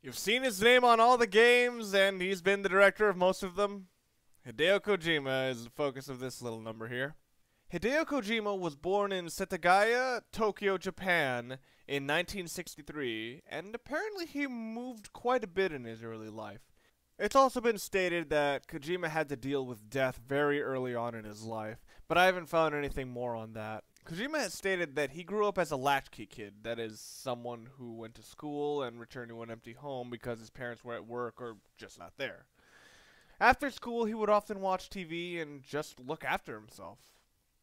You've seen his name on all the games, and he's been the director of most of them. Hideo Kojima is the focus of this little number here. Hideo Kojima was born in Setagaya, Tokyo, Japan in 1963, and apparently he moved quite a bit in his early life. It's also been stated that Kojima had to deal with death very early on in his life, but I haven't found anything more on that. Kojima has stated that he grew up as a latchkey kid, that is, someone who went to school and returned to an empty home because his parents were at work or just not there. After school, he would often watch TV and just look after himself.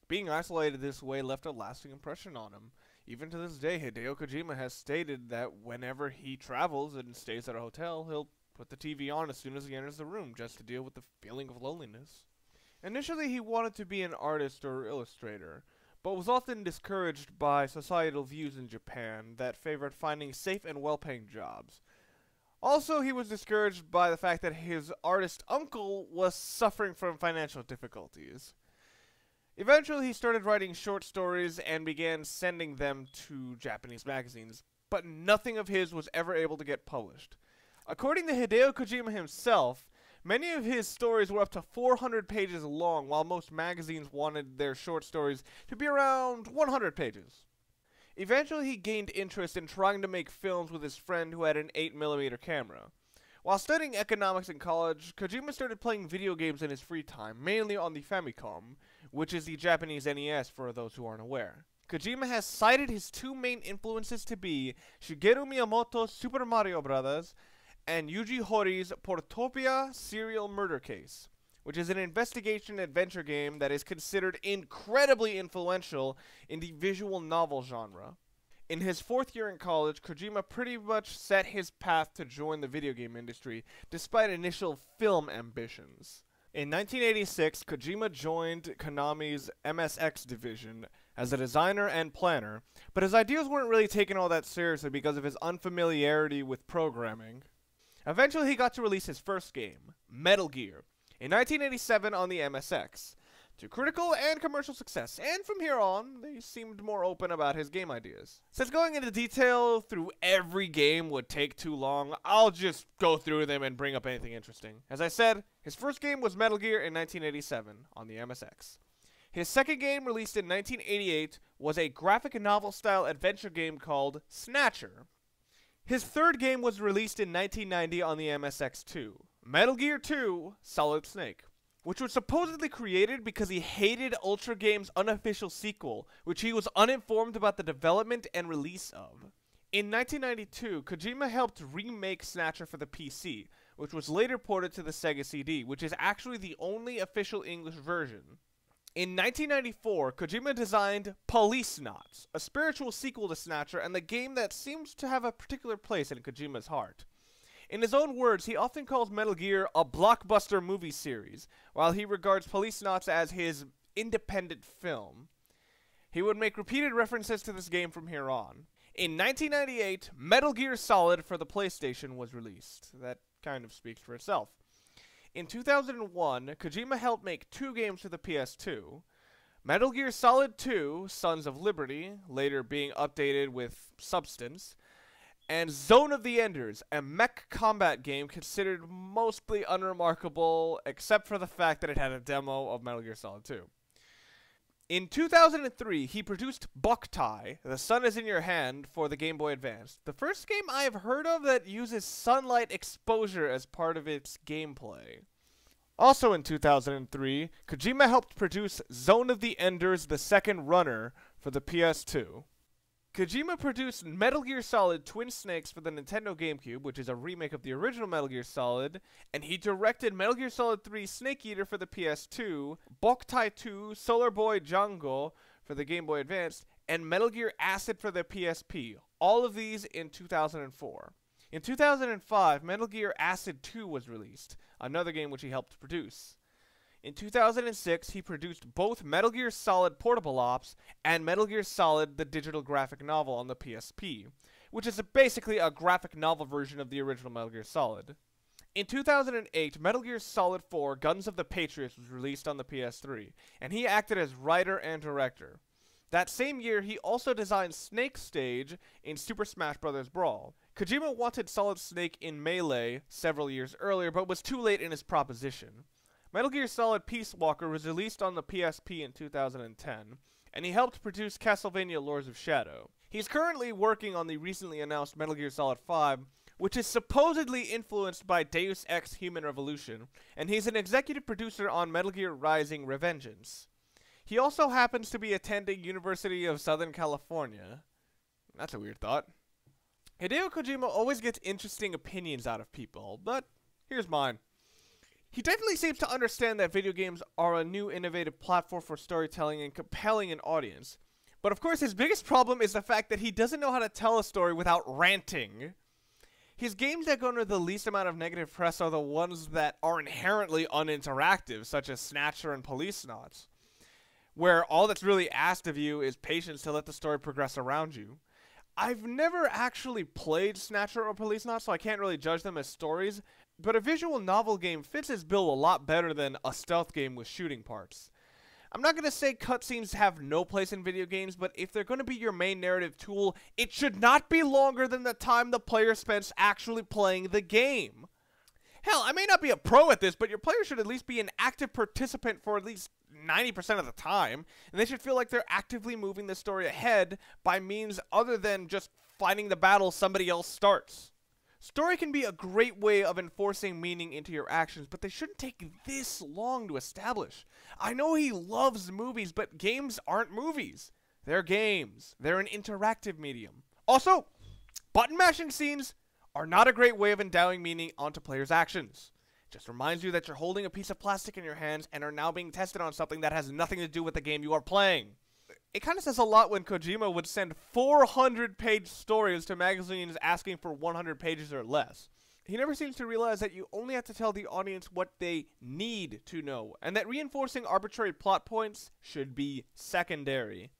Being isolated this way left a lasting impression on him. Even to this day, Hideo Kojima has stated that whenever he travels and stays at a hotel, he'll put the TV on as soon as he enters the room just to deal with the feeling of loneliness. Initially, he wanted to be an artist or illustrator, but was often discouraged by societal views in Japan that favored finding safe and well-paying jobs. Also, he was discouraged by the fact that his artist uncle was suffering from financial difficulties. Eventually, he started writing short stories and began sending them to Japanese magazines, but nothing of his was ever able to get published. According to Hideo Kojima himself, many of his stories were up to 400 pages long, while most magazines wanted their short stories to be around 100 pages. Eventually, he gained interest in trying to make films with his friend who had an 8mm camera. While studying economics in college, Kojima started playing video games in his free time, mainly on the Famicom, which is the Japanese NES for those who aren't aware. Kojima has cited his two main influences to be Shigeru Miyamoto's Super Mario Bros. And Yuji Horii Portopia Serial Murder Case, which is an investigation adventure game that is considered incredibly influential in the visual novel genre. In his fourth year in college, Kojima pretty much set his path to join the video game industry, despite initial film ambitions. In 1986, Kojima joined Konami's MSX division as a designer and planner, but his ideas weren't really taken all that seriously because of his unfamiliarity with programming. Eventually, he got to release his first game, Metal Gear, in 1987 on the MSX, to critical and commercial success, and from here on, they seemed more open about his game ideas. Since going into detail through every game would take too long, I'll just go through them and bring up anything interesting. As I said, his first game was Metal Gear in 1987 on the MSX. His second game, released in 1988, was a graphic novel-style adventure game called Snatcher. His third game was released in 1990 on the MSX2, Metal Gear 2 Solid Snake, which was supposedly created because he hated Ultra Games' unofficial sequel, which he was uninformed about the development and release of. In 1992, Kojima helped remake Snatcher for the PC, which was later ported to the Sega CD, which is actually the only official English version. In 1994, Kojima designed Policenauts, a spiritual sequel to Snatcher and the game that seems to have a particular place in Kojima's heart. In his own words, he often calls Metal Gear a blockbuster movie series, while he regards Policenauts as his independent film. He would make repeated references to this game from here on. In 1998, Metal Gear Solid for the PlayStation was released. That kind of speaks for itself. In 2001, Kojima helped make two games for the PS2, Metal Gear Solid 2, Sons of Liberty, later being updated with Substance, and Zone of the Enders, a mech combat game considered mostly unremarkable, except for the fact that it had a demo of Metal Gear Solid 2. In 2003, he produced Boktai, The Sun is in Your Hand, for the Game Boy Advance, the first game I have heard of that uses sunlight exposure as part of its gameplay. Also in 2003, Kojima helped produce Zone of the Enders, The Second Runner, for the PS2. Kojima produced Metal Gear Solid Twin Snakes for the Nintendo Gamecube, which is a remake of the original Metal Gear Solid, and he directed Metal Gear Solid 3 Snake Eater for the PS2, Boktai 2 Solar Boy Jango for the Game Boy Advance, and Metal Gear Acid for the PSP, all of these in 2004. In 2005, Metal Gear Acid 2 was released, another game which he helped produce. In 2006, he produced both Metal Gear Solid Portable Ops and Metal Gear Solid the digital graphic novel on the PSP, which is basically a graphic novel version of the original Metal Gear Solid. In 2008, Metal Gear Solid 4 Guns of the Patriots was released on the PS3, and he acted as writer and director. That same year, he also designed Snake Stage in Super Smash Bros. Brawl. Kojima wanted Solid Snake in Melee several years earlier, but was too late in his proposition. Metal Gear Solid Peace Walker was released on the PSP in 2010, and he helped produce Castlevania Lords of Shadow. He's currently working on the recently announced Metal Gear Solid 5, which is supposedly influenced by Deus Ex Human Revolution, and he's an executive producer on Metal Gear Rising: Revengeance. He also happens to be attending University of Southern California. That's a weird thought. Hideo Kojima always gets interesting opinions out of people, but here's mine. He definitely seems to understand that video games are a new innovative platform for storytelling and compelling an audience. But of course his biggest problem is the fact that he doesn't know how to tell a story without ranting. His games that garner the least amount of negative press are the ones that are inherently uninteractive, such as Snatcher and Policenauts, where all that's really asked of you is patience to let the story progress around you. I've never actually played Snatcher or Policenauts, so I can't really judge them as stories, but a visual novel game fits his bill a lot better than a stealth game with shooting parts. I'm not going to say cutscenes have no place in video games, but if they're going to be your main narrative tool, it should not be longer than the time the player spends actually playing the game. Hell, I may not be a pro at this, but your player should at least be an active participant for at least 90% of the time, and they should feel like they're actively moving the story ahead by means other than just fighting the battle somebody else starts. Story can be a great way of enforcing meaning into your actions, but they shouldn't take this long to establish. I know he loves movies, but games aren't movies. They're games. They're an interactive medium. Also, button mashing scenes are not a great way of endowing meaning onto players' actions. It just reminds you that you're holding a piece of plastic in your hands and are now being tested on something that has nothing to do with the game you are playing. It kind of says a lot when Kojima would send 400-page stories to magazines asking for 100 pages or less. He never seems to realize that you only have to tell the audience what they need to know, and that reinforcing arbitrary plot points should be secondary.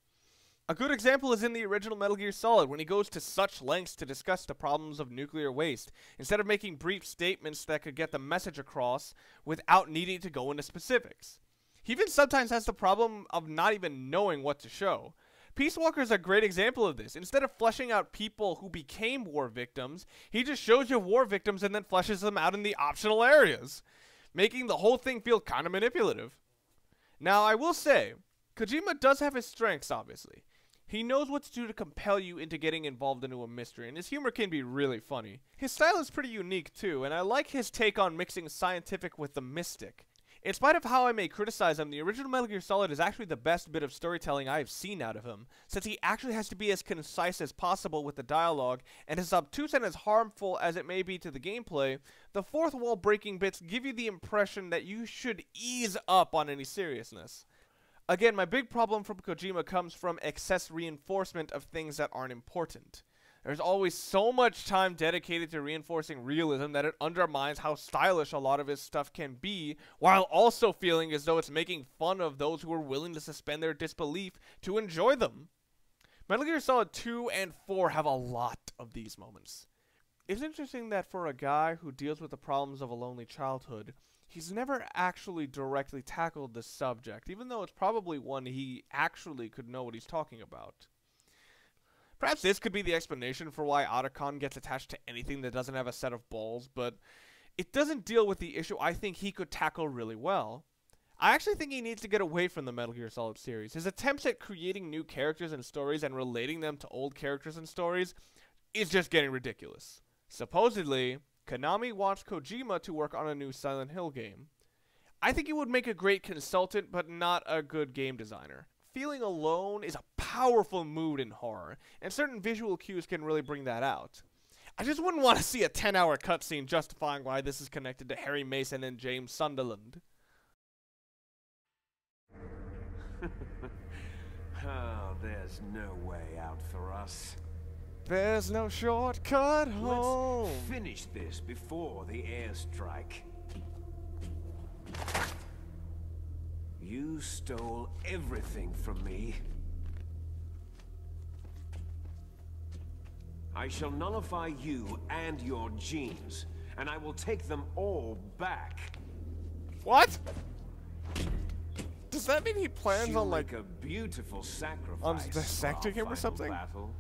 A good example is in the original Metal Gear Solid, when he goes to such lengths to discuss the problems of nuclear waste, instead of making brief statements that could get the message across without needing to go into specifics. He even sometimes has the problem of not even knowing what to show. Peace Walker is a great example of this. Instead of fleshing out people who became war victims, he just shows you war victims and then fleshes them out in the optional areas, making the whole thing feel kind of manipulative. Now, I will say, Kojima does have his strengths, obviously. He knows what to do to compel you into getting involved into a mystery, and his humor can be really funny. His style is pretty unique, too, and I like his take on mixing scientific with the mystic. In spite of how I may criticize him, the original Metal Gear Solid is actually the best bit of storytelling I have seen out of him, since he actually has to be as concise as possible with the dialogue, and as obtuse and as harmful as it may be to the gameplay, the fourth wall breaking bits give you the impression that you should ease up on any seriousness. Again, my big problem from Kojima comes from excess reinforcement of things that aren't important. There's always so much time dedicated to reinforcing realism that it undermines how stylish a lot of his stuff can be, while also feeling as though it's making fun of those who are willing to suspend their disbelief to enjoy them. Metal Gear Solid 2 and 4 have a lot of these moments. It's interesting that for a guy who deals with the problems of a lonely childhood, he's never actually directly tackled this subject, even though it's probably one he actually could know what he's talking about. Perhaps this could be the explanation for why Otacon gets attached to anything that doesn't have a set of balls, but it doesn't deal with the issue I think he could tackle really well. I actually think he needs to get away from the Metal Gear Solid series. His attempts at creating new characters and stories and relating them to old characters and stories is just getting ridiculous. Supposedly, Konami wants Kojima to work on a new Silent Hill game. I think he would make a great consultant, but not a good game designer. Feeling alone is a powerful mood in horror, and certain visual cues can really bring that out. I just wouldn't want to see a 10-hour cutscene justifying why this is connected to Harry Mason and James Sunderland. Oh, there's no way out for us. There's no shortcut home. Let's finish this before the airstrike. You stole everything from me. I shall nullify you and your genes, and I will take them all back. What? Does that mean he plans She'll on like make a beautiful sacrifice on dissecting him or something? battle.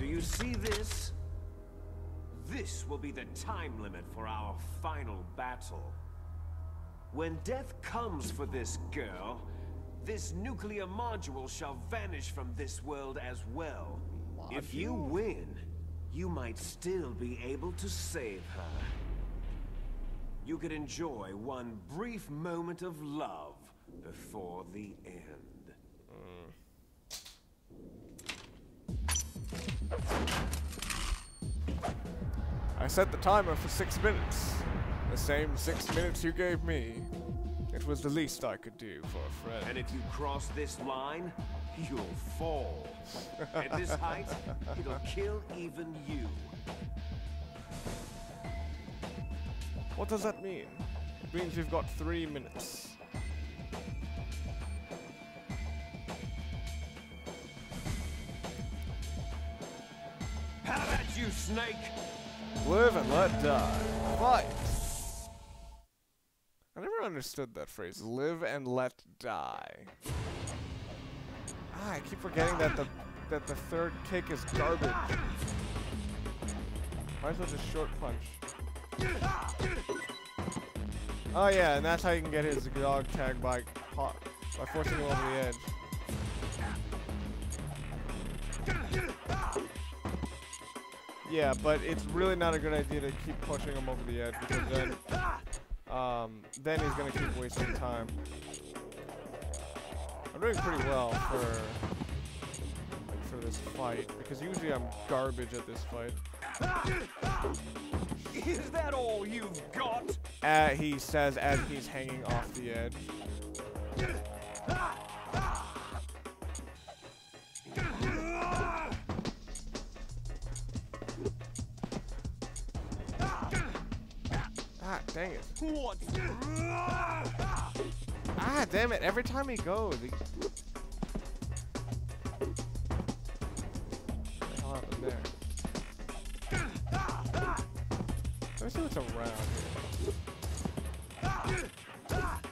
you see this? This will be the time limit for our final battle. When death comes for this girl, this nuclear module shall vanish from this world as well. If you win, you might still be able to save her. You could enjoy one brief moment of love before the end. I set the timer for 6 minutes. The same 6 minutes you gave me. It was the least I could do for a friend. And if you cross this line, you'll fall. At this height, it'll kill even you. What does that mean? It means we've got 3 minutes. How about you, Snake? Live and let die. Fight! I never understood that phrase. Live and let die. I keep forgetting that the third kick is garbage. Might as well just short punch. Oh yeah, and that's how you can get his dog tag by forcing him over the edge. Yeah, but it's really not a good idea to keep pushing him over the edge because then he's gonna keep wasting time. I'm doing pretty well for this fight because usually I'm garbage at this fight. Is that all you've got? He says as he's hanging off the edge. Ah, dang it. What? Ah, damn it. Every time he goes, he... What the hell happened there? Let me see what's around here.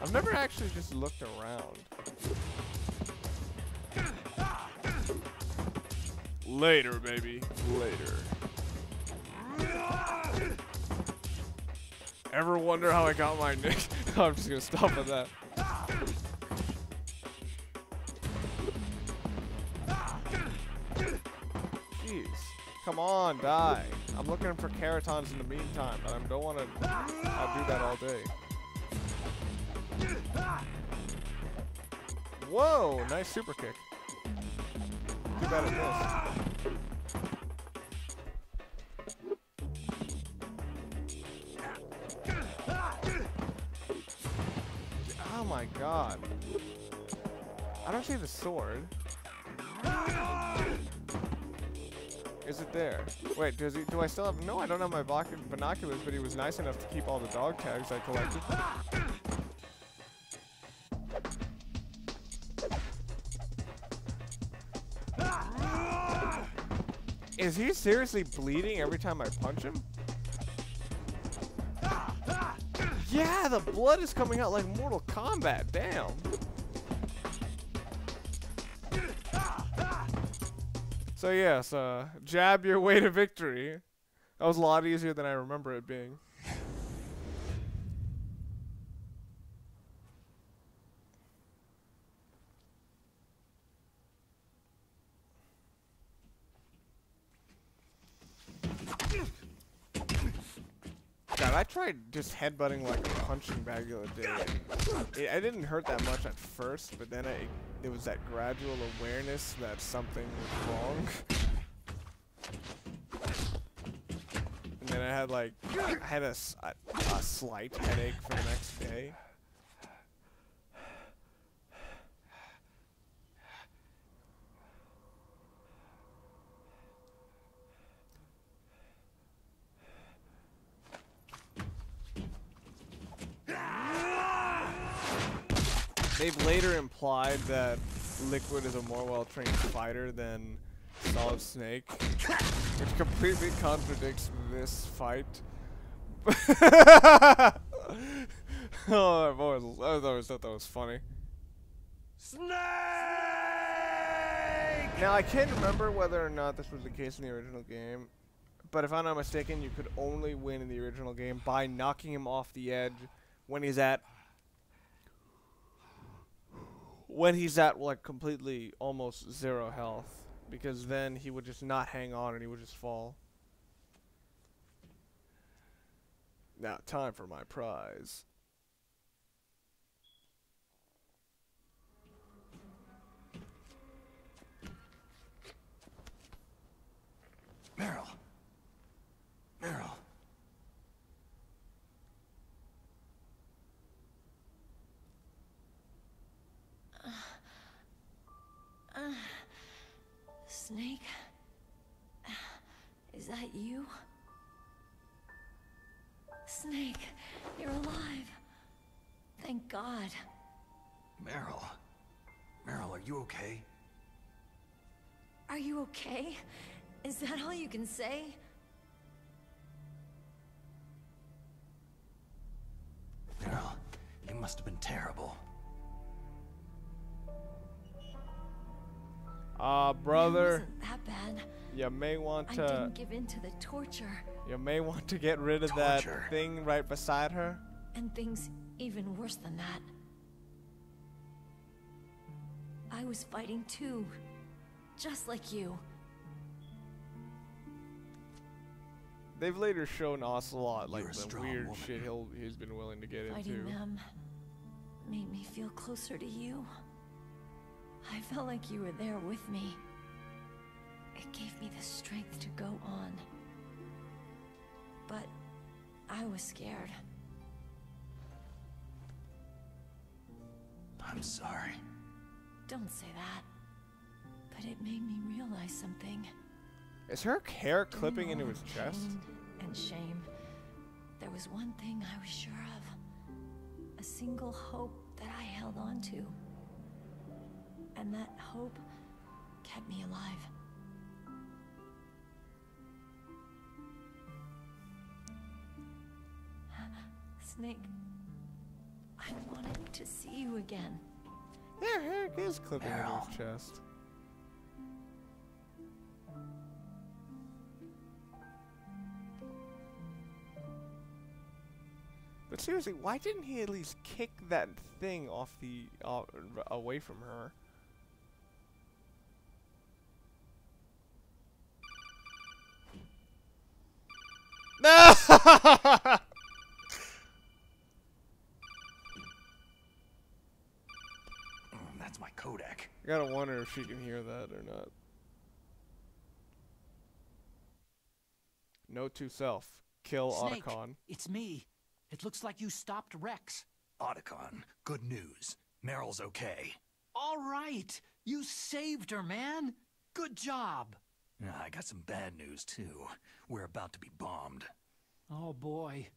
I've never actually just looked around. Later, baby. Later. Ever wonder how I got my nick? I'm just gonna stop at that. Jeez. Come on, die. I'm looking for Karatons in the meantime, but I don't want to do that all day. Whoa! Nice super kick. Too bad it missed. Oh my god. I don't see the sword. Is it there? Wait, do I still have... No, I don't have my binoculars, but he was nice enough to keep all the dog tags I collected. Is he seriously bleeding every time I punch him? Yeah, the blood is coming out like Mortal Kombat. Damn. So yes, jab your way to victory. That was a lot easier than I remember it being. God, I tried just headbutting like a punching bag the other day. It didn't hurt that much at first, but then there was that gradual awareness that something was wrong. And then I had a slight headache for the next day. They've later implied that Liquid is a more well-trained fighter than Solid Snake, which completely contradicts this fight. Oh, I've always thought that was funny. Snake! Now, I can't remember whether or not this was the case in the original game, but if I'm not mistaken, you could only win in the original game by knocking him off the edge when he's at like completely almost 0 health, because then he would just not hang on and he would just fall. Now, time for my prize. Meryl. Meryl. Snake? Is that you? Snake, you're alive. Thank God. Meryl. Meryl, are you okay? Are you okay? Is that all you can say? Meryl, you must have been terrible. Brother. It wasn't that bad. You may want I to. didn't give in to the torture. You may want to get rid of that thing right beside her. And things even worse than that. I was fighting too. Just like you. They've later shown Ocelot like You're a the strong weird woman. shit he's been willing to get Fighting into. them made me feel closer to you. I felt like you were there with me. It gave me the strength to go on. But I was scared. I'm sorry. Don't say that. But it made me realize something. Is her hair During clipping into all his the chest? pain and shame, there was one thing I was sure of. A single hope that I held on to. And that hope kept me alive. Snake, I wanted to see you again. Yeah, her hair is clipping into Meryl. his chest. But seriously, why didn't he at least kick that thing off the away from her? No! That's my codec. I gotta wonder if she can hear that or not. Note to self: kill Snake, Otacon. it's me. It looks like you stopped Rex. Otacon, good news. Meryl's okay. All right. You saved her, man. Good job. I got some bad news, too. We're about to be bombed. Oh, boy.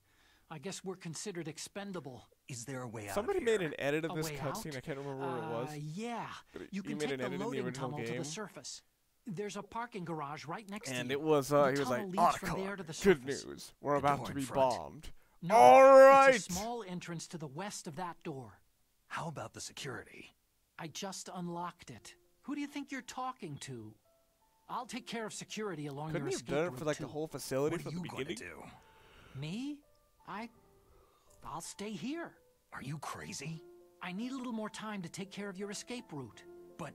I guess we're considered expendable. Is there a way out Somebody of here? made an edit of A this way cutscene. out? I can't remember what it was. Yeah. But You he can made take an the edit in the loading original tunnel to game. the surface. There's a parking garage right next to And you. it was, The he was like, tunnel leads from there Otacon, to the good surface. news. We're The about door to in be front. bombed. No, Alright! It's a small entrance to the west of that door. How about the security? I just unlocked it. Who do you think you're talking to? I'll take care of security along Couldn't your he have escape done it route for like too. the whole facility What are from you the going to beginning? do? Me? I'll stay here. Are you crazy? I need a little more time to take care of your escape route. But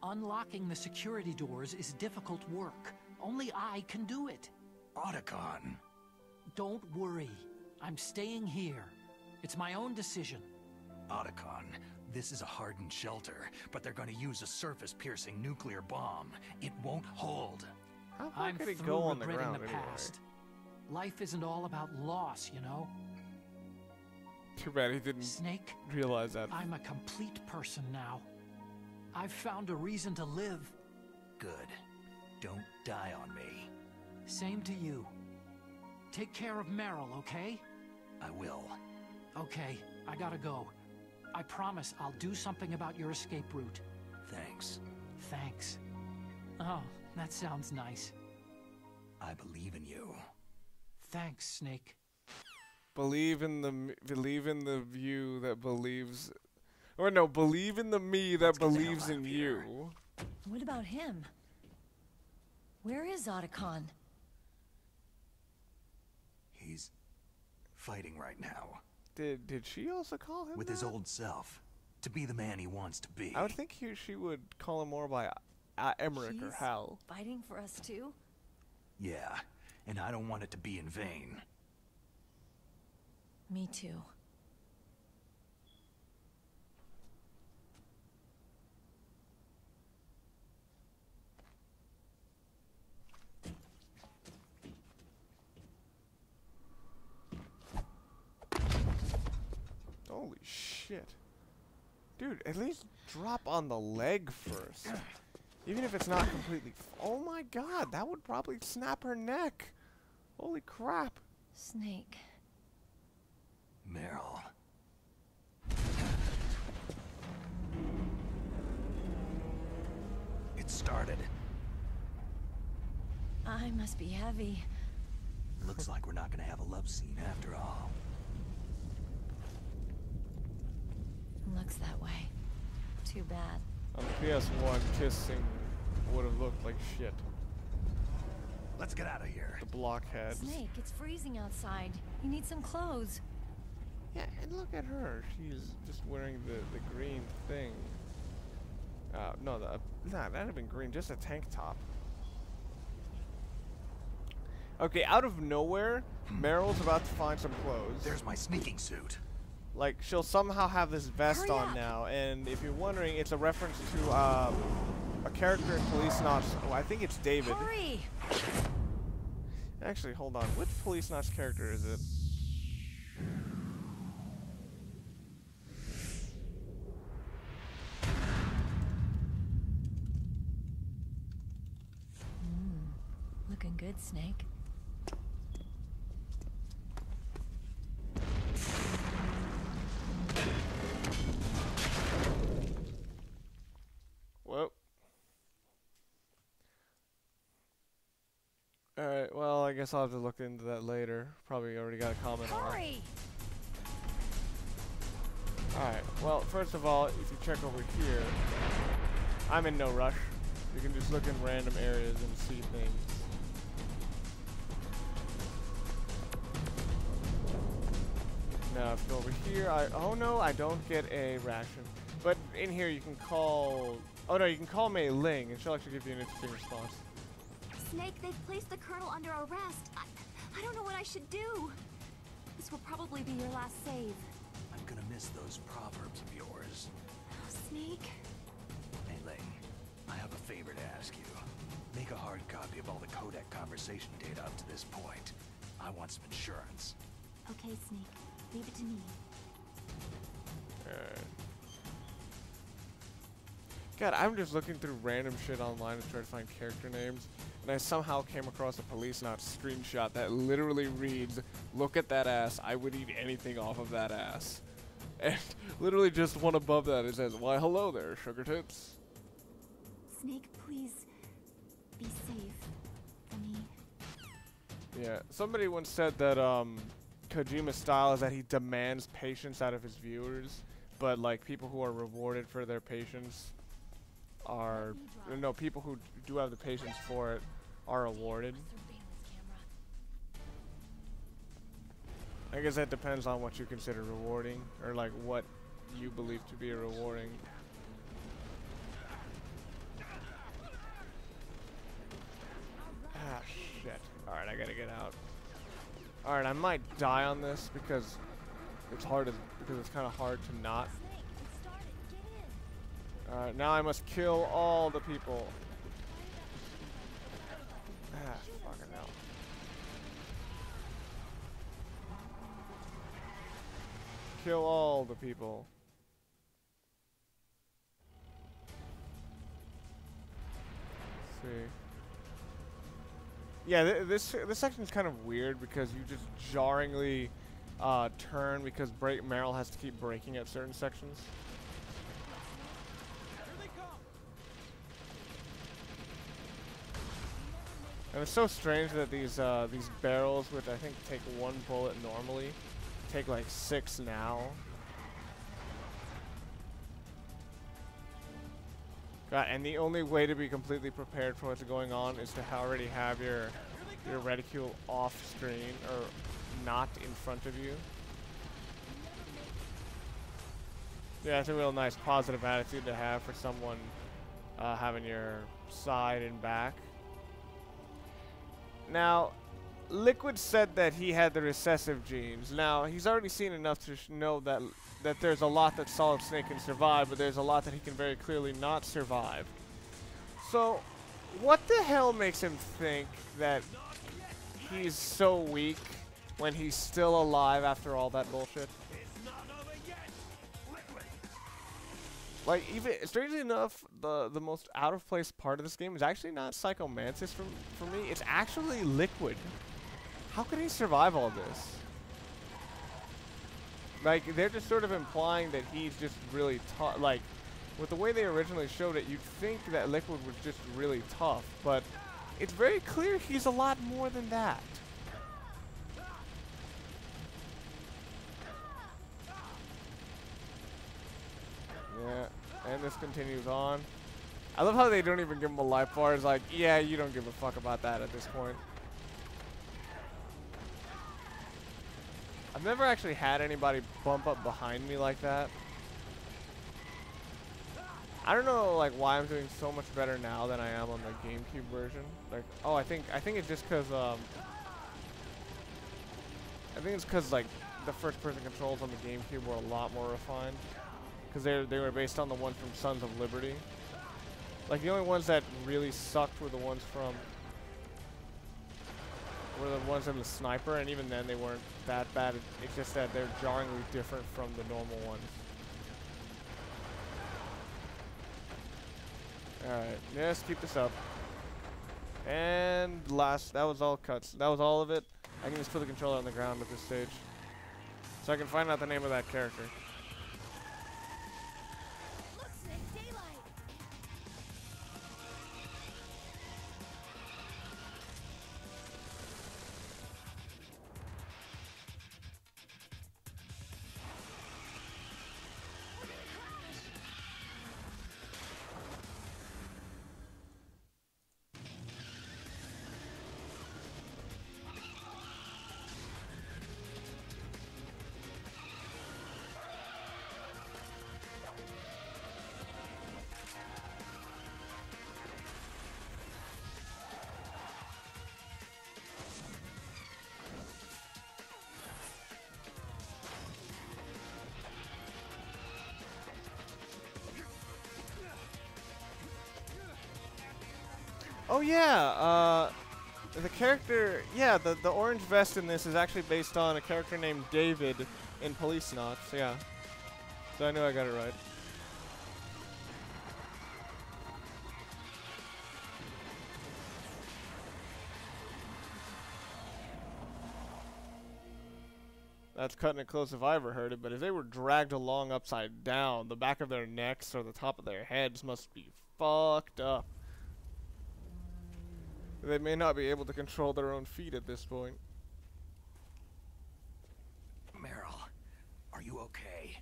Unlocking the security doors is difficult work. Only I can do it. Otacon. Don't worry. I'm staying here. It's my own decision. Otacon, this is a hardened shelter, but they're going to use a surface-piercing nuclear bomb. It won't hold. How far I'm could it through go on the regretting ground the anyway? past. Life isn't all about loss, you know? Too bad he didn't Snake, realize that. I'm a complete person now. I've found a reason to live. Good. Don't die on me. Same to you. Take care of Meryl, okay? I will. Okay, I gotta go. I promise I'll do something about your escape route. Thanks. Thanks. Oh, that sounds nice. I believe in you. Thanks, Snake. Believe in the view that believes, or no, believe in the me that Let's get the hell believes out in of here. you. What about him? Where is Otacon? He's fighting right now. Did she also call him with that? his old self. To be the man he wants to be. I would think she would call him more by Emmerich or Hal. Fighting for us too? Yeah, and I don't want it to be in vain. Me too. Holy shit. Dude, at least drop on the leg first. Even if it's not completely... Oh my god, that would probably snap her neck. Holy crap. Snake. Meryl. It started. I must be heavy. Looks like we're not gonna have a love scene after all. Looks that way. Too bad. On the PS1, kissing would have looked like shit. Let's get out of here. The blockheads. Snake, it's freezing outside. You need some clothes. Yeah, and look at her. She's just wearing the green thing. No, that'd have been green. Just a tank top. Okay, out of nowhere, Meryl's about to find some clothes. There's my sneaking suit. Like, she'll somehow have this vest Hurry on up. now, and if you're wondering, it's a reference to a character in Police Knots. Oh, I think it's David. Hurry! Actually, hold on. Which Police Knots character is it? Looking good, Snake. Whoa. Alright, well, I guess I'll have to look into that later. Probably already got a comment on it. Hurry! Alright, well, first of all, if you check over here, I'm in no rush. You can just look in random areas and see things. Now, if you go over here, oh no, I don't get a ration. But in here you can call, oh no, you can call Mei Ling, and she'll actually give you an interesting response. Snake, they've placed the Colonel under arrest. I don't know what I should do. This will probably be your last save. I'm gonna miss those proverbs of yours. Oh, Snake. Hey, Ling, I have a favor to ask you. Make a hard copy of all the codec conversation data up to this point. I want some insurance. Okay, Snake. Leave it to me. Alright. God, I'm just looking through random shit online to try to find character names, and I somehow came across a Police Knots screenshot that literally reads, "Look at that ass, I would eat anything off of that ass." And literally just one above that it says, "Why hello there, sugar tits." Snake, please be safe for me. Yeah, somebody once said that Kojima's style is that he demands patience out of his viewers, but like people who are rewarded for their patience are, no, people who do have the patience for it are awarded. I guess that depends on what you consider rewarding, or like what you believe to be rewarding. Ah, shit. Alright, I gotta get out. Alright, I might die on this because it's hard to, because it's kind of hard to not. Snake, it started. Get in. Alright, now I must kill all the people. Ah, fucking hell. Kill all the people. Let's see. Yeah, this section's kind of weird because you just jarringly turn because Meryl has to keep braking at certain sections. And it's so strange that these barrels, which I think take one bullet normally, take like 6 now. And the only way to be completely prepared for what's going on is to already have your reticule off screen or not in front of you. Yeah, it's a real nice positive attitude to have for someone having your side and back. Now, Liquid said that he had the recessive genes. Now, he's already seen enough to know that there's a lot that Solid Snake can survive, but there's a lot that he can very clearly not survive. So, what the hell makes him think that he's so weak when he's still alive after all that bullshit? Like, even, strangely enough, the most out-of-place part of this game is actually not Psychomantis for me. It's actually Liquid. How can he survive all this? Like, they're just sort of implying that he's just really tough. Like, with the way they originally showed it, you'd think that Liquid was just really tough. But it's very clear he's a lot more than that. Yeah, and this continues on. I love how they don't even give him a life bar. It's like, yeah, you don't give a fuck about that at this point. I've never actually had anybody bump up behind me like that. I don't know, like, why I'm doing so much better now than I am on the GameCube version. Like, oh, I think it's just because I think it's because, like, the first-person controls on the GameCube were a lot more refined, because they were based on the ones from Sons of Liberty. Like, the only ones that really sucked were the ones in the Sniper, and even then they weren't that bad. It's just that they're jarringly different from the normal ones. Alright, yes, keep this up. And that was all cuts. That was all of it. I can just put the controller on the ground at this stage, so I can find out the name of that character. Oh yeah, the character, yeah, the orange vest in this is actually based on a character named David in Police Knots, yeah. So I knew I got it right. That's cutting it close if I ever heard it, but if they were dragged along upside down, the back of their necks or the top of their heads must be fucked up. They may not be able to control their own feet at this point. Meryl, are you okay?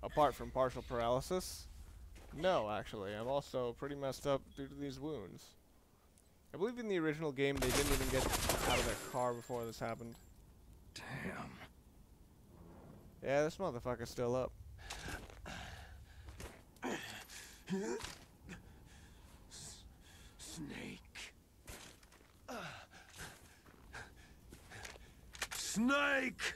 Apart from partial paralysis? No, actually. I'm also pretty messed up due to these wounds. I believe in the original game they didn't even get out of their car before this happened. Damn. Yeah, this motherfucker's still up. Snake. Snake!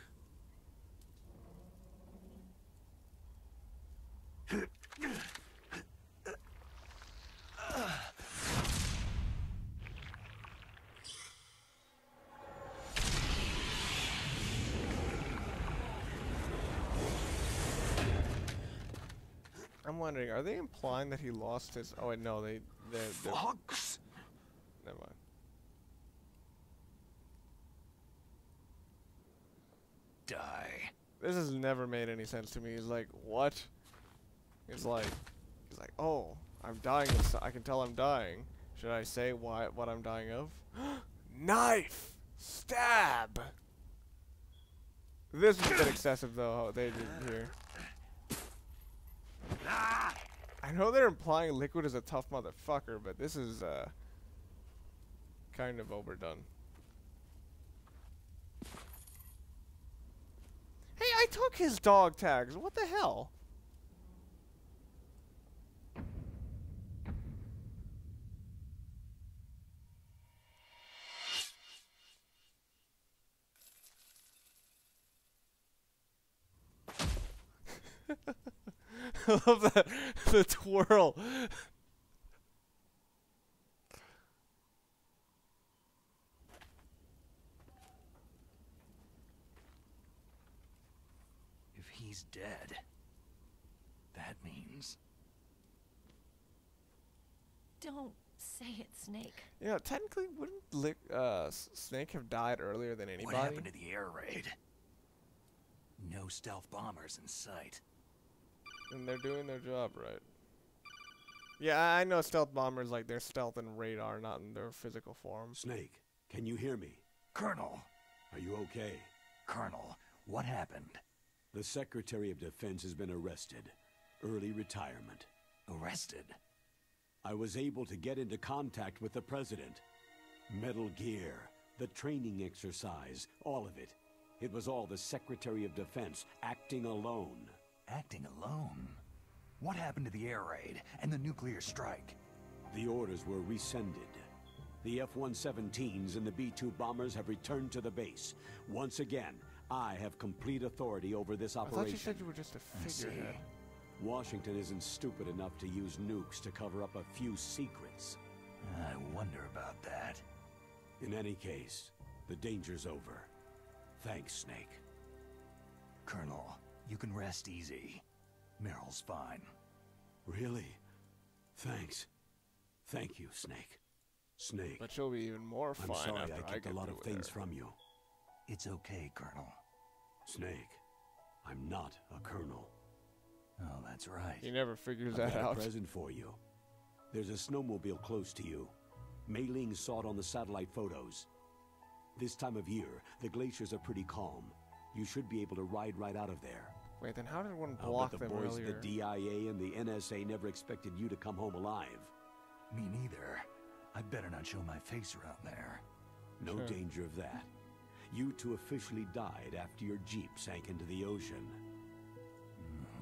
I'm wondering, are they implying that he lost his... Oh, wait, no, they're Fox! Never mind. Die. This has never made any sense to me. He's like, what? He's like, oh, I'm dying. I can tell I'm dying. Should I say what I'm dying of? Knife! Stab! This is a bit excessive, though, how they did here. I know they're implying Liquid is a tough motherfucker, but this is kind of overdone. Hey, I took his dog tags. What the hell? I love that the twirl. If he's dead, that means... Don't say it, Snake. You know, technically, wouldn't Snake have died earlier than anybody? What happened to the air raid? No stealth bombers in sight. And they're doing their job right. Yeah, I know stealth bombers, like, they're stealth and radar, not in their physical form. Snake, can you hear me? Colonel! Are you okay? Colonel, what happened? The Secretary of Defense has been arrested. Early retirement. Arrested? I was able to get into contact with the President. Metal Gear, the training exercise, all of it. It was all the Secretary of Defense acting alone. Acting alone? What happened to the air raid and the nuclear strike? The orders were rescinded. The F-117s and the B-2 bombers have returned to the base. Once again, I have complete authority over this I operation. thought you said you were just a figurehead. Washington isn't stupid enough to use nukes to cover up a few secrets. I wonder about that. In any case, the danger's over. Thanks, Snake. Colonel, you can rest easy. Meryl's fine. Really? Thanks. Thank you, Snake. Snake, But she'll be even more I'm fine sorry after I kept get a lot through of with things her. from you. It's okay, Colonel. Snake, I'm not a colonel. Oh, that's right. He never figures I've that got out. a present for you. There's a snowmobile close to you. Mei Ling saw it on the satellite photos. This time of year, the glaciers are pretty calm. You should be able to ride right out of there. Wait, then how did one I'll block bet the them boys earlier? at the DIA and the NSA never expected you to come home alive. Me neither. I'd better not show my face around there. No Sure. danger of that. You two officially died after your Jeep sank into the ocean.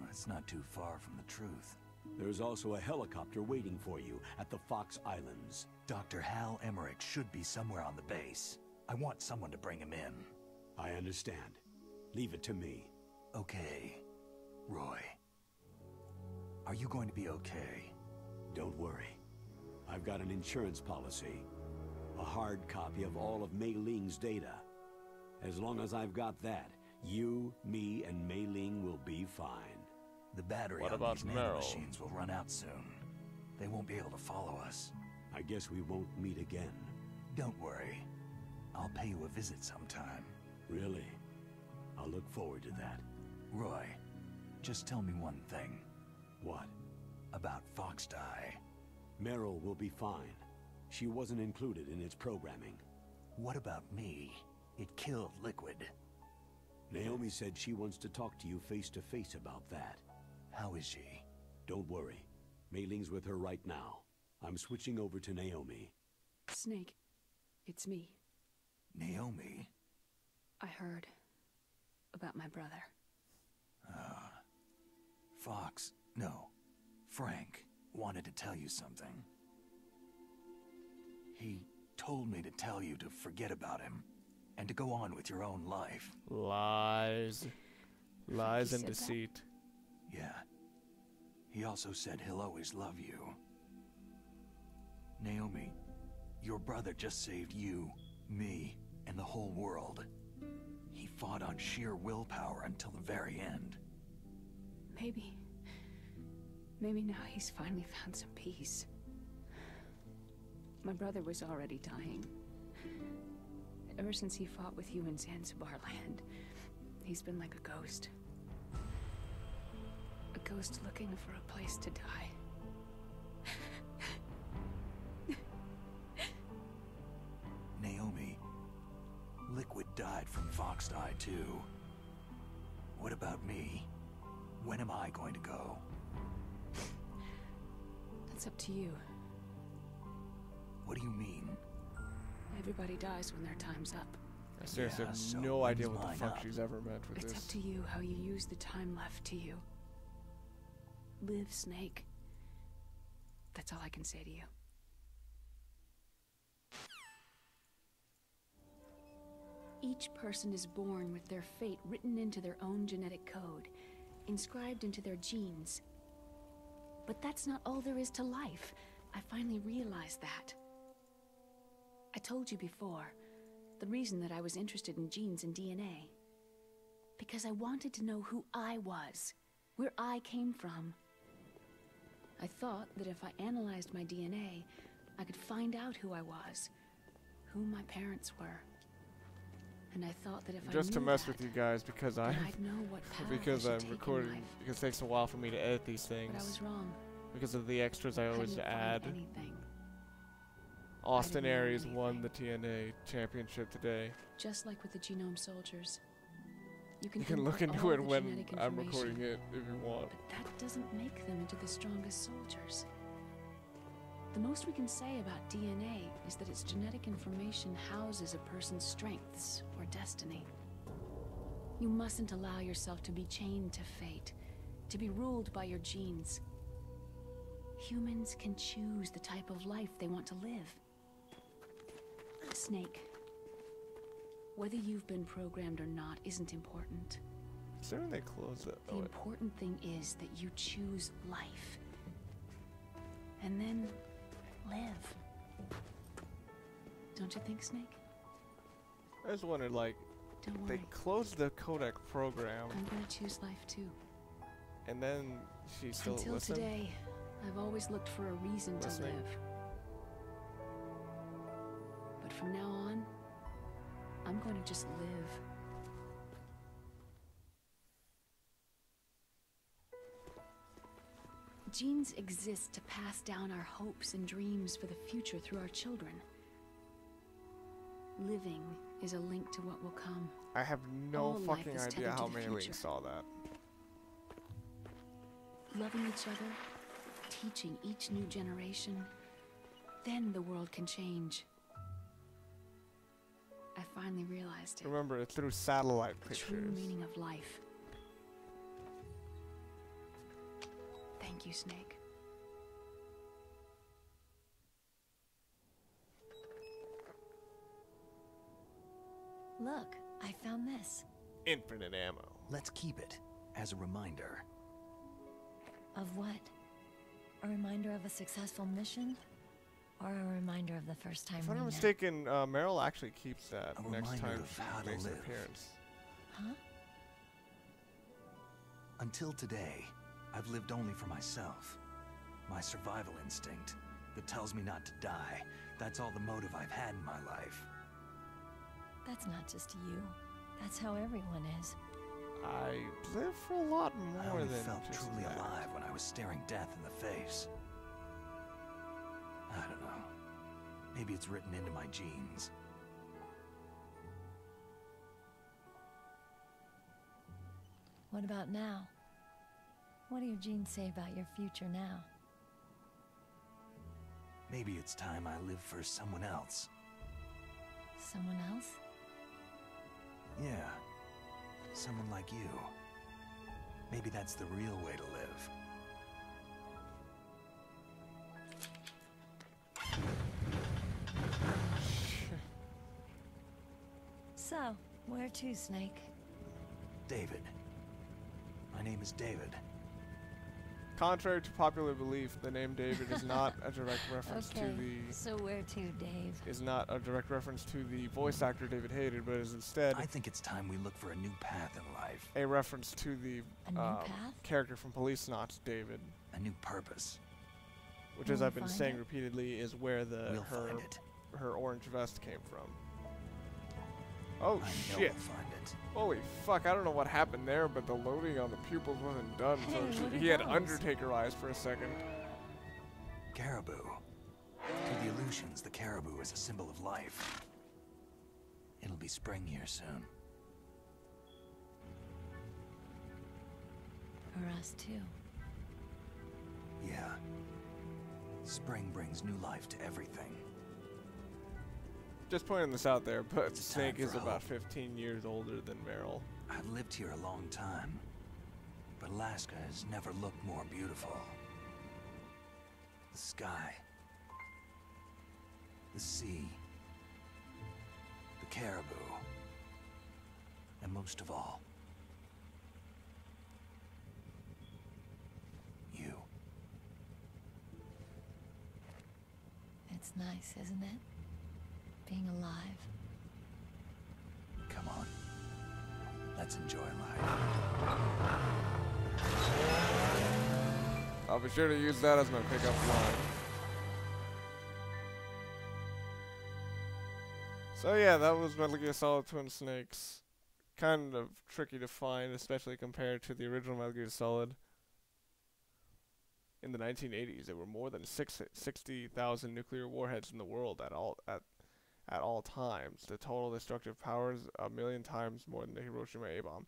That's not too far from the truth. There's also a helicopter waiting for you at the Fox Islands. Dr. Hal Emmerich should be somewhere on the base. I want someone to bring him in. I understand. Leave it to me. Okay. Roy. Are you going to be okay? Don't worry. I've got an insurance policy. A hard copy of all of Mei Ling's data. As long as I've got that, you, me, and Mei Ling will be fine. The battery What on about these Meryl? nanomachines will run out soon. They won't be able to follow us. I guess we won't meet again. Don't worry. I'll pay you a visit sometime. Really? I'll look forward to that. Roy, just tell me one thing. What? About Fox Die. Meryl will be fine. She wasn't included in its programming. What about me? It killed Liquid. Naomi said she wants to talk to you face to face about that. How is she? Don't worry. Mei Ling's with her right now. I'm switching over to Naomi. Snake, it's me. Naomi? I heard about my brother. Fox, no, Frank wanted to tell you something. He told me to tell you to forget about him and to go on with your own life. Lies. Lies He and said that? deceit. Yeah. He also said he'll always love you. Naomi, your brother just saved you, me, and the whole world. He fought on sheer willpower until the very end. Maybe now he's finally found some peace. My brother was already dying. Ever since he fought with you in Zanzibar land, he's been like a ghost. A ghost looking for a place to die. Naomi, Liquid died from Fox Die too. What about me? When am I going to go? That's up to you. What do you mean? Everybody dies when their time's up. I seriously have so no idea when's what the mine fuck up? she's ever meant with It's this. up to you how you use the time left to you. Live, Snake. That's all I can say to you. Each person is born with their fate written into their own genetic code, inscribed into their genes. But that's not all there is to life. I finally realized that. I told you before, the reason that I was interested in genes and DNA. Because I wanted to know who I was, where I came from. I thought that if I analyzed my DNA, I could find out who I was, who my parents were. And I thought that if Just I to knew mess that, with you guys because then I'd know what path because I I'm should take in recording life. because it takes a while for me to edit these But I things was wrong. because of the extras I always Couldn't find add. anything. Austin I didn't know Aries won the anything. TNA championship today. Just like with the genome soldiers. You can input look into all it the when genetic I'm information, recording it if you want. But that doesn't make them into the strongest soldiers. The most we can say about DNA is that its genetic information houses a person's strengths or destiny. You mustn't allow yourself to be chained to fate, to be ruled by your genes. Humans can choose the type of life they want to live. Snake, whether you've been programmed or not isn't important. Considering they closed it. The important thing is that you choose life. And then live. Don't you think, Snake? I just wondered, like, Don't they worry. closed the codec program, I'm gonna choose life too. and then she still Until listened. today, I've always looked for a reason Listening. to live. But from now on, I'm going to just live. Genes exist to pass down our hopes and dreams for the future through our children. Living is a link to what will come. I have no All life fucking is idea tethered to how the many future. links saw that. Loving each other, teaching each new generation, then the world can change. I finally realized it. Remember, it's through satellite The true pictures. meaning of life. Thank you, Snake. Look, I found this. Infinite ammo. Let's keep it as a reminder. Of what? A reminder of a successful mission? Or a reminder of the first time If we I'm not met? mistaken, Meryl actually keeps that A next reminder time of she how to makes an live. appearance. Huh? Until today, I've lived only for myself. My survival instinct that tells me not to die. That's all the motive I've had in my life. That's not just you. That's how everyone is. I live for a lot I more only than felt just truly that. alive when I was staring death in the face. I don't know. Maybe it's written into my genes. What about now? What do your genes say about your future now? Maybe it's time I live for someone else. Someone else? Yeah. Someone like you. Maybe that's the real way to live. So, where to, Snake? David. My name is David. Contrary to popular belief, the name David is not a direct reference Okay, to the so where to, Dave? is not a direct reference to the voice actor David hated, but is instead I think it's time we look for a new path in life. a reference to the A new path? character from Police Knots, David, A new purpose. which, Will as we I've been find saying it? repeatedly, is where the We'll find it. her orange vest came from. Oh I know shit! we'll find it. Holy fuck! I don't know what happened there, but the loading on the pupils wasn't done. Hey, So look at he had those. Undertaker eyes for a second. Caribou. To the Aleutians, the caribou is a symbol of life. It'll be spring here soon. For us, too. Yeah. Spring brings new life to everything. Just pointing this out there, but It's time Snake is for about hope. 15 years older than Meryl. I've lived here a long time, but Alaska has never looked more beautiful. The sky, the sea, the caribou, and most of all, you. It's nice, isn't it? Being alive. Come on, let's enjoy life. I'll be sure to use that as my pickup line. So yeah, that was Metal Gear Solid Twin Snakes. Kind of tricky to find, especially compared to the original Metal Gear Solid. In the 1980s, there were more than 60,000 nuclear warheads in the world at all times. The total destructive power is 1,000,000 times more than the Hiroshima A-bomb.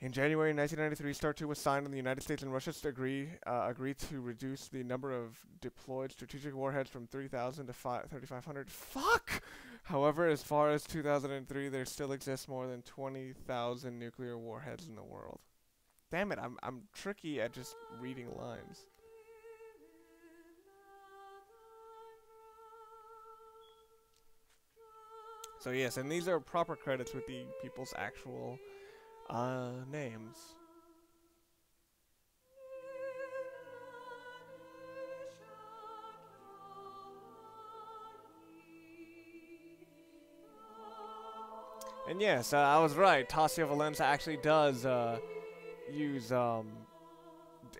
In January 1993, START 2 was signed, and the United States and Russia agreed to reduce the number of deployed strategic warheads from 3,000 to 3,500. Fuck! However, as far as 2003, there still exists more than 20,000 nuclear warheads in the world. Damn it, I'm tricky at just reading lines. So yes, and these are proper credits with the people's actual names. And yes, I was right. Tasia Valenza actually does use Tasia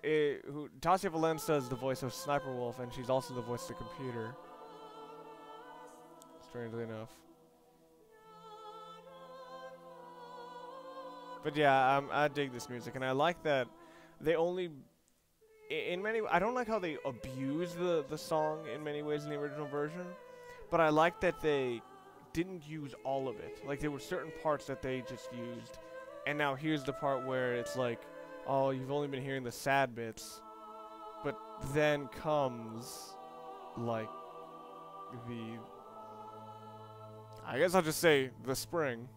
Valenza is the voice of Sniper Wolf, and she's also the voice of the computer. Strangely enough. But yeah, I dig this music, and I like that they only, in many, I don't like how they abuse the song in many ways in the original version, but I like that they didn't use all of it. Like, there were certain parts that they just used, and now here's the part where it's like, oh, you've only been hearing the sad bits, but then comes, like, I guess I'll just say, the spring.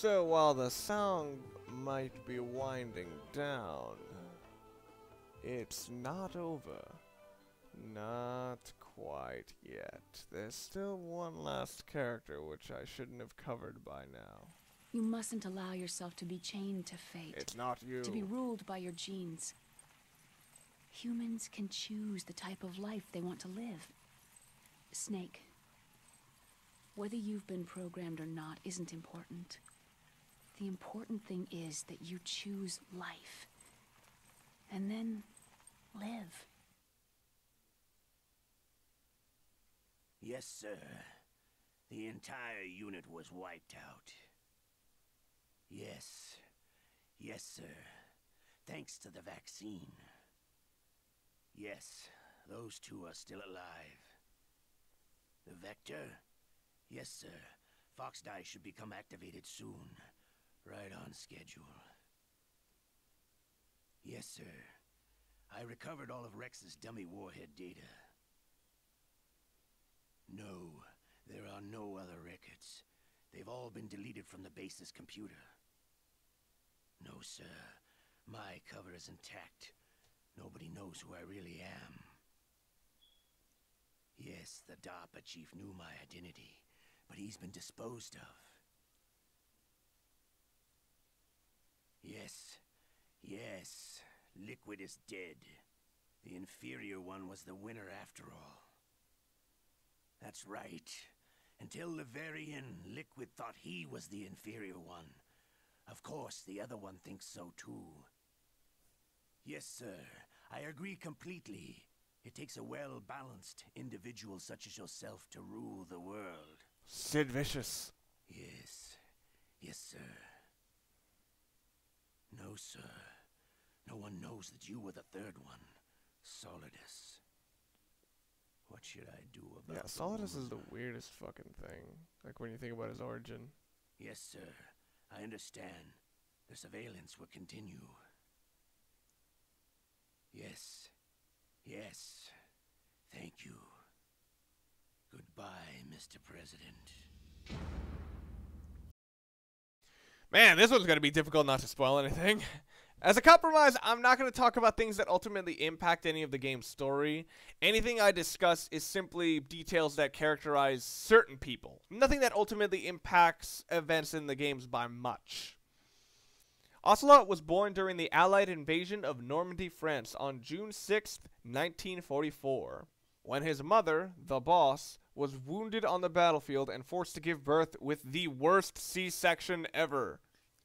So while the song might be winding down, it's not over. Not quite yet. There's still one last character which I shouldn't have covered by now. You mustn't allow yourself to be chained to fate. It's not you. To be ruled by your genes. Humans can choose the type of life they want to live. Snake, whether you've been programmed or not isn't important. The important thing is that you choose life. And then live. Yes, sir. The entire unit was wiped out. Yes. Yes, sir. Thanks to the vaccine. Yes, those two are still alive. The vector? Yes, sir. Fox Die should become activated soon. Right on schedule. Yes, sir. I recovered all of Rex's dummy warhead data. No, there are no other records. They've all been deleted from the base's computer. No, sir. My cover is intact. Nobody knows who I really am. Yes, the DARPA chief knew my identity, but he's been disposed of. Yes. Yes. Liquid is dead. The inferior one was the winner after all. That's right. Until the very end, Liquid thought he was the inferior one. Of course, the other one thinks so too. Yes, sir. I agree completely. It takes a well-balanced individual such as yourself to rule the world. Sid Vicious. Yes. Yes, sir. No, sir. No one knows that you were the third one. Solidus. What should I do about Yeah, Solidus is the weirdest fucking thing. Like when you think about his origin. Yes, sir. I understand. The surveillance will continue. Yes. Yes. Thank you. Goodbye, Mr. President. Man, this one's going to be difficult not to spoil anything. As a compromise, I'm not going to talk about things that ultimately impact any of the game's story. Anything I discuss is simply details that characterize certain people. Nothing that ultimately impacts events in the games by much. Ocelot was born during the Allied invasion of Normandy, France on June 6, 1944, when his mother, the boss, was wounded on the battlefield and forced to give birth with the worst C-section ever.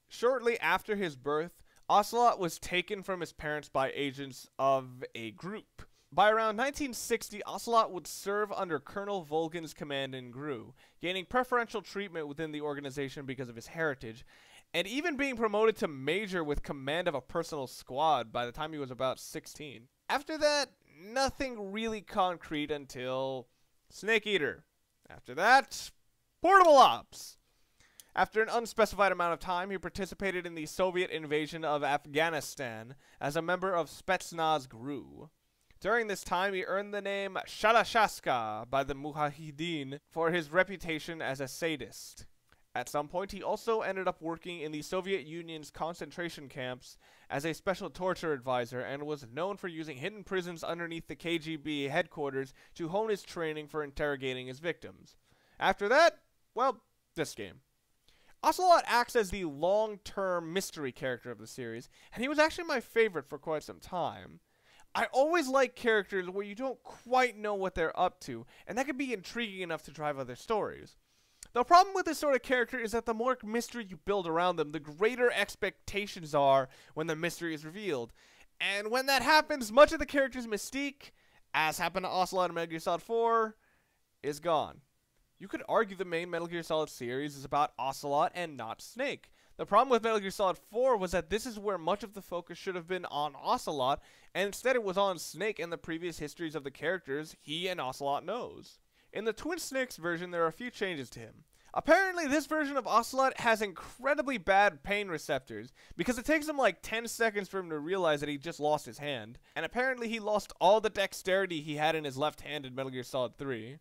Shortly after his birth, Ocelot was taken from his parents by agents of a group. By around 1960, Ocelot would serve under Colonel Volgin's command in GRU, gaining preferential treatment within the organization because of his heritage, and even being promoted to major with command of a personal squad by the time he was about 16. After that, nothing really concrete until Snake Eater. After that, Portable Ops. After an unspecified amount of time, he participated in the Soviet invasion of Afghanistan as a member of Spetsnaz GRU. During this time, he earned the name Shalashaska by the Mujahideen for his reputation as a sadist. At some point, he also ended up working in the Soviet Union's concentration camps as a special torture advisor and was known for using hidden prisons underneath the KGB headquarters to hone his training for interrogating his victims. After that, well, this game. Ocelot acts as the long-term mystery character of the series, and he was actually my favorite for quite some time. I always like characters where you don't quite know what they're up to, and that can be intriguing enough to drive other stories. The problem with this sort of character is that the more mystery you build around them, the greater expectations are when the mystery is revealed. And when that happens, much of the character's mystique, as happened to Ocelot in Metal Gear Solid 4, is gone. You could argue the main Metal Gear Solid series is about Ocelot and not Snake. The problem with Metal Gear Solid 4 was that this is where much of the focus should have been on Ocelot, and instead it was on Snake and the previous histories of the characters he and Ocelot knows. In the Twin Snakes version, there are a few changes to him. Apparently, this version of Ocelot has incredibly bad pain receptors, because it takes him like 10 seconds for him to realize that he just lost his hand, and apparently he lost all the dexterity he had in his left hand in Metal Gear Solid 3.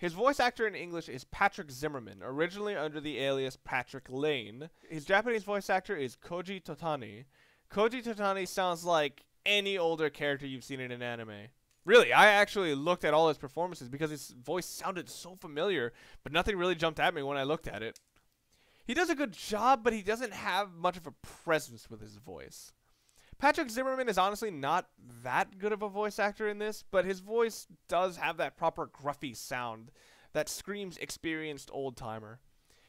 His voice actor in English is Patrick Zimmerman, originally under the alias Patrick Lane. His Japanese voice actor is Koji Totani. Koji Totani sounds like any older character you've seen in an anime. Really, I actually looked at all his performances because his voice sounded so familiar, but nothing really jumped at me when I looked at it. He does a good job, but he doesn't have much of a presence with his voice. Patrick Zimmerman is honestly not that good of a voice actor in this, but his voice does have that proper gruffy sound that screams experienced old-timer.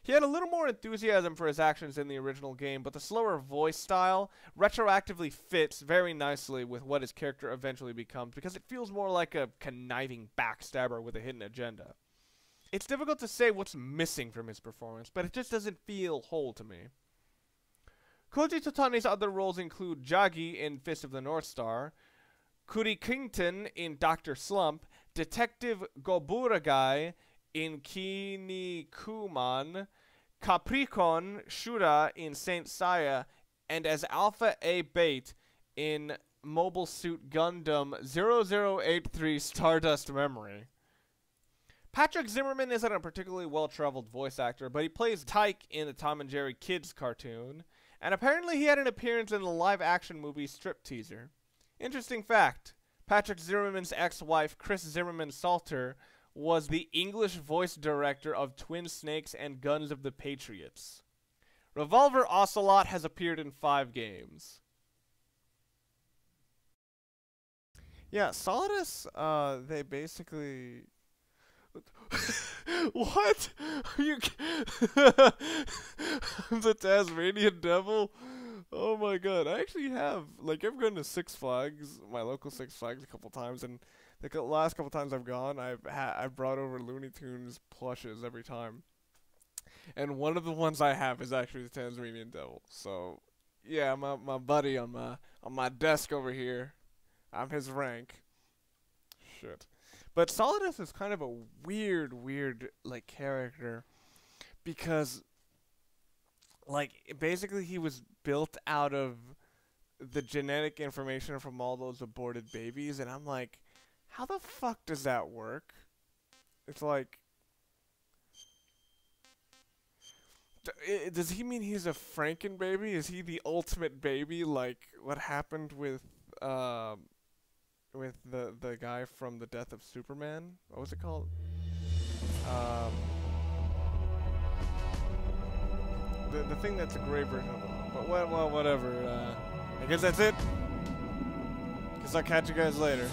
He had a little more enthusiasm for his actions in the original game, but the slower voice style retroactively fits very nicely with what his character eventually becomes, because it feels more like a conniving backstabber with a hidden agenda. It's difficult to say what's missing from his performance, but it just doesn't feel whole to me. Koji Totani's other roles include Jagi in Fist of the North Star, Kurikington in Dr. Slump, Detective Goburagai in Kinnikuman, Capricorn Shura in Saint Seiya, and as Alpha A Bait in Mobile Suit Gundam 0083 Stardust Memory. Patrick Zimmerman isn't a particularly well-traveled voice actor, but he plays Tyke in the Tom and Jerry Kids cartoon, and apparently he had an appearance in the live-action movie Strip Teaser. Interesting fact, Patrick Zimmerman's ex-wife, Chris Zimmerman Salter, was the English voice director of Twin Snakes and Guns of the Patriots. Revolver Ocelot has appeared in 5 games. Yeah, Solidus, they basically... What? Are you... The Tasmanian Devil? Oh my god, I actually have, like, I've gone to Six Flags, my local Six Flags a couple times, and the last couple times I've gone, I've brought over Looney Tunes plushes every time. And one of the ones I have is actually the Tasmanian Devil. So, yeah, my buddy on my desk over here, I'm his rank. Shit. But Solidus is kind of a weird, like, character, because, like, basically he was built out of the genetic information from all those aborted babies, and I'm like, how the fuck does that work? It's like, does he mean he's a Franken baby? Is he the ultimate baby, like what happened with the guy from The Death of Superman? What was it called? The thing that's a gray version of it. But well, whatever. I guess that's it. Guess I'll catch you guys later.